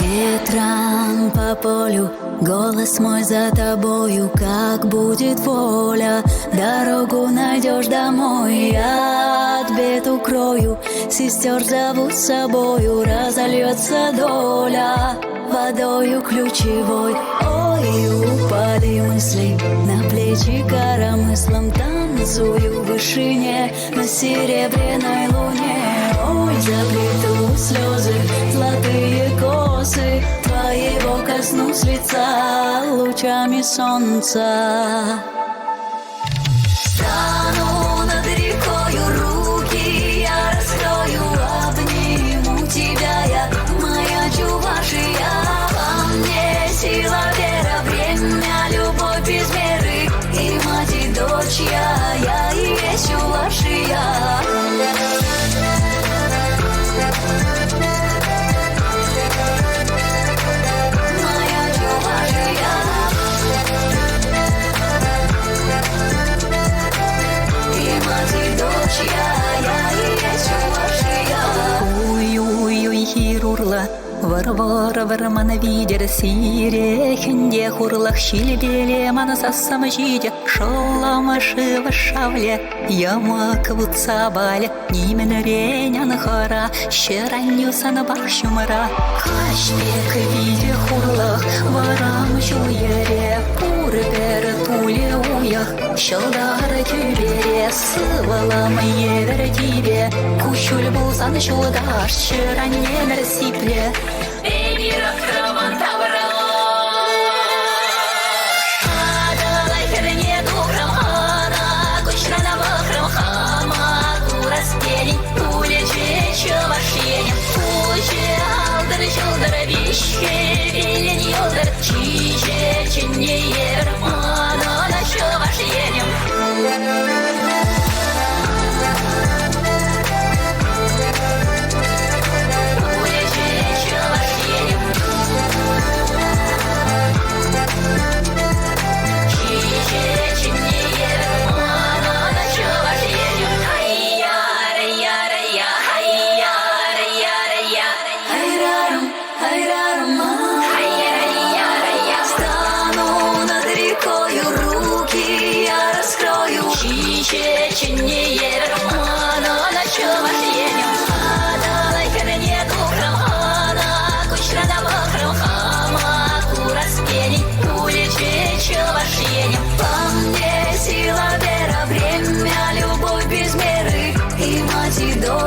Ветром по полю, голос мой за тобою, как будет воля, дорогу найдешь домой, я от бед укрою, сестер зову с собою, разольется доля водою ключевой. Ой, упали мысли на плечи коромыслом, танцую в вышине на серебряной луне. Ой, заплету слезы, золотые косы, твоего коснусь лица лучами солнца. Стану над рекою, руки я раскрою, обниму тебя я, моя чувашия. Во мне сила, вера, время, любовь без меры, и мать, и дочь я и есть чувашия. Вар-вар вармана видер сирехенде хурлах шилебеле манасасам жиде шалламашы вашавле ямак вуцабале нимен ренян хара шеранюсан бахшумара кашбек виде хурлах варам жуере пурбер туле уях шалдары тюбере сывалам евер тебе кушуль булсан шудаш шеранен рсипле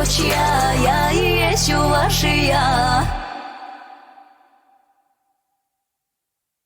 дочь я и есть чувашия.